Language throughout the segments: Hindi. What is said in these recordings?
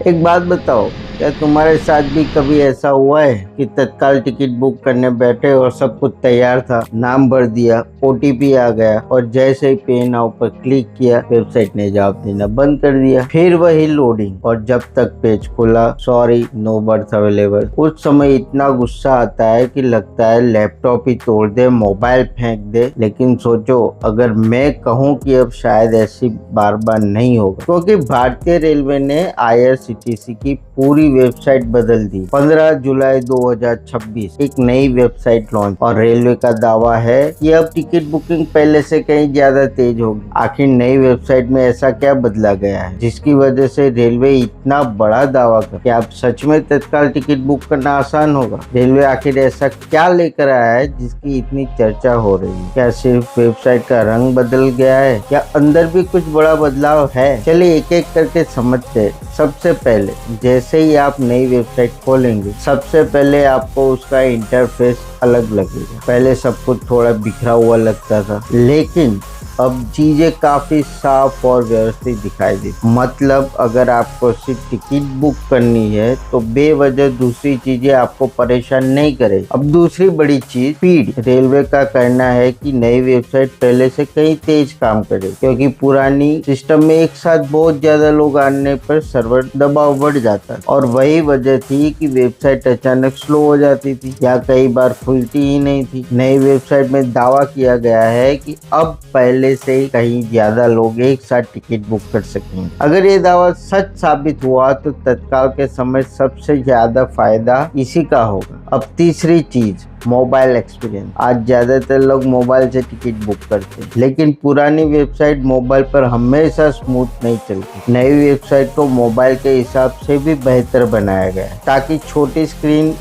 एक बात बताओ, क्या तुम्हारे साथ भी कभी ऐसा हुआ है कि तत्काल टिकट बुक करने बैठे और सब कुछ तैयार था, नाम भर दिया, ओटीपी आ गया और जैसे ही पे नाउ पर क्लिक किया वेबसाइट ने जवाब देना बंद कर दिया। फिर वही लोडिंग और जब तक पेज खुला सॉरी नो बर्थ अवेलेबल। उस समय इतना गुस्सा आता है कि लगता है लैपटॉप ही तोड़ दे, मोबाइल फेंक दे। लेकिन सोचो अगर मैं कहूँ कि अब शायद ऐसी बार बार नहीं होगा, क्योंकि भारतीय रेलवे ने IRCTC की पूरी वेबसाइट बदल दी। 15 जुलाई 2026 एक नई वेबसाइट लॉन्च और रेलवे का दावा है कि अब टिकट बुकिंग पहले से कहीं ज्यादा तेज होगी। आखिर नई वेबसाइट में ऐसा क्या बदला गया है जिसकी वजह से रेलवे इतना बड़ा दावा कर कि अब सच में तत्काल टिकट बुक करना आसान होगा? रेलवे आखिर ऐसा क्या लेकर आया है जिसकी इतनी चर्चा हो रही है? क्या सिर्फ वेबसाइट का रंग बदल गया है या अंदर भी कुछ बड़ा बदलाव है? चलिए एक एक करके समझते हैं। सबसे पहले जैसे ही आप नई वेबसाइट खोलेंगे सबसे पहले आपको उसका इंटरफेस अलग लगेगा। पहले सब कुछ थोड़ा बिखरा हुआ लगता था, लेकिन अब चीजें काफी साफ और व्यवस्थित दिखाई देती। मतलब अगर आपको सिर्फ टिकट बुक करनी है तो बेवजह दूसरी चीजें आपको परेशान नहीं करे। अब दूसरी बड़ी चीज स्पीड। रेलवे का कहना है कि नई वेबसाइट पहले से कहीं तेज काम करे, क्योंकि पुरानी सिस्टम में एक साथ बहुत ज्यादा लोग आने पर सर्वर दबाव बढ़ जाता और वही वजह थी कि वेबसाइट अचानक स्लो हो जाती थी या कई बार खुलती ही नहीं थी। नई वेबसाइट में दावा किया गया है कि अब पहले से कहीं ज्यादा लोग एक साथ टिकट बुक कर सकेंगे। अगर ये दावा सच साबित हुआ तो तत्काल के समय सबसे ज्यादा फायदा इसी का होगा। अब तीसरी चीज मोबाइल एक्सपीरियंस। आज ज्यादातर लोग मोबाइल से टिकट बुक करते हैं, लेकिन पुरानी वेबसाइट मोबाइल पर हमेशा स्मूथ नहीं चलती। नई वेबसाइट को मोबाइल के हिसाब से भी बेहतर बनाया गया है ताकि छोटी स्क्रीन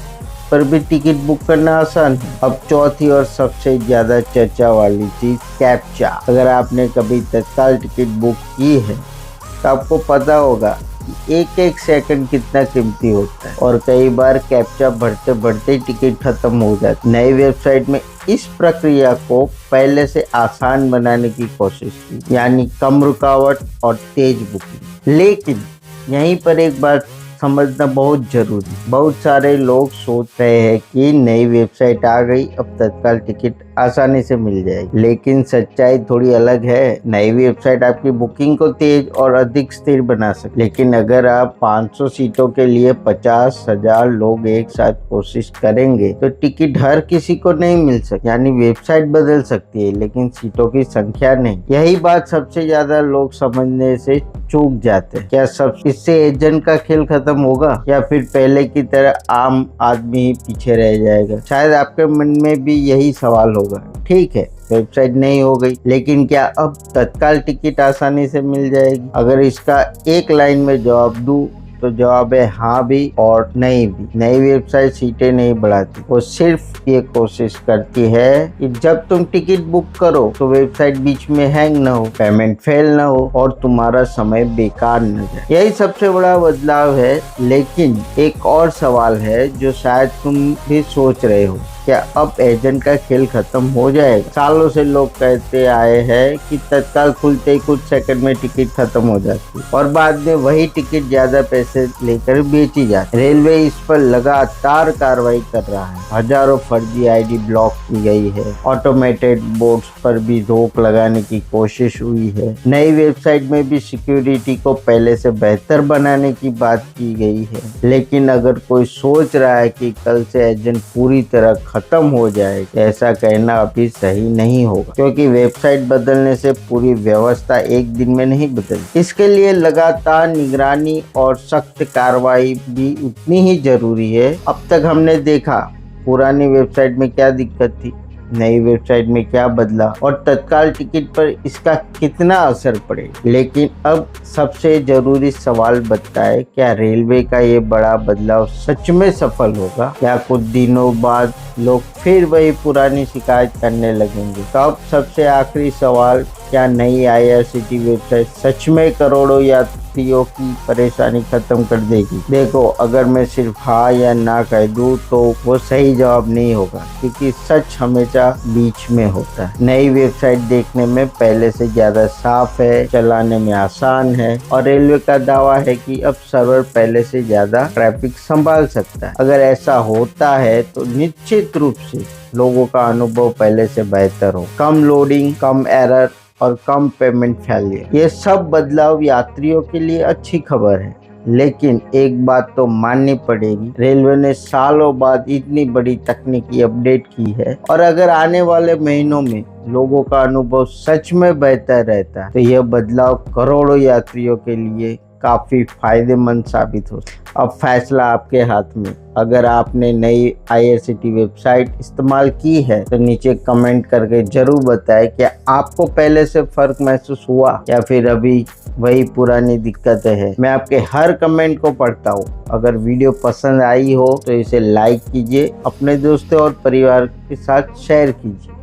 पर भी टिकट बुक करना आसान है। अब चौथी और सबसे ज्यादा चर्चा वाली चीज कैप्चा। अगर आपने कभी तत्काल टिकट बुक की है तो आपको पता होगा कि एक एक सेकंड कितना कीमती होता है और कई बार कैप्चा भरते भरते टिकट खत्म हो जाती है। नई वेबसाइट में इस प्रक्रिया को पहले से आसान बनाने की कोशिश की, यानी कम रुकावट और तेज बुकिंग। लेकिन यहीं पर एक बात समझना बहुत जरूरी। बहुत सारे लोग सोच रहे हैं कि नई वेबसाइट आ गई, अब तत्काल टिकट आसानी से मिल जाएगी, लेकिन सच्चाई थोड़ी अलग है। नई वेबसाइट आपकी बुकिंग को तेज और अधिक स्थिर बना सकती, लेकिन अगर आप 500 सीटों के लिए 50,000 लोग एक साथ कोशिश करेंगे तो टिकट हर किसी को नहीं मिल सकती। यानी वेबसाइट बदल सकती है लेकिन सीटों की संख्या नहीं। यही बात सबसे ज्यादा लोग समझने से चूक जाते हैं। क्या सब इससे एजेंट का खेल खत्म होगा या फिर पहले की तरह आम आदमी ही पीछे रह जाएगा? शायद आपके मन में भी यही सवाल होगा। ठीक है, वेबसाइट नहीं हो गई, लेकिन क्या अब तत्काल टिकट आसानी से मिल जाएगी? अगर इसका एक लाइन में जवाब दूं तो जवाब है हाँ भी और नहीं भी। नई वेबसाइट सीटें नहीं बढ़ाती, वो सिर्फ ये कोशिश करती है कि जब तुम टिकट बुक करो तो वेबसाइट बीच में हैंग न हो, पेमेंट फेल न हो और तुम्हारा समय बेकार न जाए। यही सबसे बड़ा बदलाव है। लेकिन एक और सवाल है जो शायद तुम भी सोच रहे हो, क्या अब एजेंट का खेल खत्म हो जाएगा? सालों से लोग कहते आए हैं कि तत्काल खुलते ही कुछ सेकंड में टिकट खत्म हो जाती है और बाद में वही टिकट ज्यादा पैसे लेकर बेची जाती है। रेलवे इस पर लगातार कार्रवाई कर रहा है। हजारों फर्जी ID ब्लॉक की गई है। ऑटोमेटेड बोर्ड्स पर भी रोक लगाने की कोशिश हुई है। नई वेबसाइट में भी सिक्योरिटी को पहले से बेहतर बनाने की बात की गई है। लेकिन अगर कोई सोच रहा है कि कल से एजेंट पूरी तरह खत्म हो जाए, ऐसा कहना अभी सही नहीं होगा, क्योंकि वेबसाइट बदलने से पूरी व्यवस्था एक दिन में नहीं बदलती। इसके लिए लगातार निगरानी और सख्त कार्रवाई भी उतनी ही जरूरी है। अब तक हमने देखा पुरानी वेबसाइट में क्या दिक्कत थी, नई वेबसाइट में क्या बदला और तत्काल टिकट पर इसका कितना असर पड़े। लेकिन अब सबसे जरूरी सवाल बनता है, क्या रेलवे का ये बड़ा बदलाव सच में सफल होगा? क्या कुछ दिनों बाद लोग फिर वही पुरानी शिकायत करने लगेंगे? तो अब सबसे आखिरी सवाल, क्या नई IRCTC वेबसाइट सच में करोड़ों यात्रियों की परेशानी खत्म कर देगी। देखो, अगर मैं सिर्फ हाँ या ना कह दूं तो वो सही जवाब नहीं होगा, क्योंकि सच हमेशा बीच में होता है। नई वेबसाइट देखने में पहले से ज्यादा साफ है, चलाने में आसान है और रेलवे का दावा है कि अब सर्वर पहले से ज्यादा ट्रैफिक संभाल सकता है। अगर ऐसा होता है तो निश्चित रूप से लोगों का अनुभव पहले से बेहतर हो। कम लोडिंग, कम एरर और कम पेमेंट फेलियर, ये सब बदलाव यात्रियों के लिए अच्छी खबर है। लेकिन एक बात तो माननी पड़ेगी, रेलवे ने सालों बाद इतनी बड़ी तकनीकी अपडेट की है और अगर आने वाले महीनों में लोगों का अनुभव सच में बेहतर रहता है तो यह बदलाव करोड़ों यात्रियों के लिए काफी फायदेमंद साबित हो। अब फैसला आपके हाथ में। अगर आपने नई IRCTC वेबसाइट इस्तेमाल की है तो नीचे कमेंट करके जरूर बताएं कि आपको पहले से फर्क महसूस हुआ या फिर अभी वही पुरानी दिक्कतें हैं। मैं आपके हर कमेंट को पढ़ता हूँ। अगर वीडियो पसंद आई हो तो इसे लाइक कीजिए, अपने दोस्तों और परिवार के साथ शेयर कीजिए।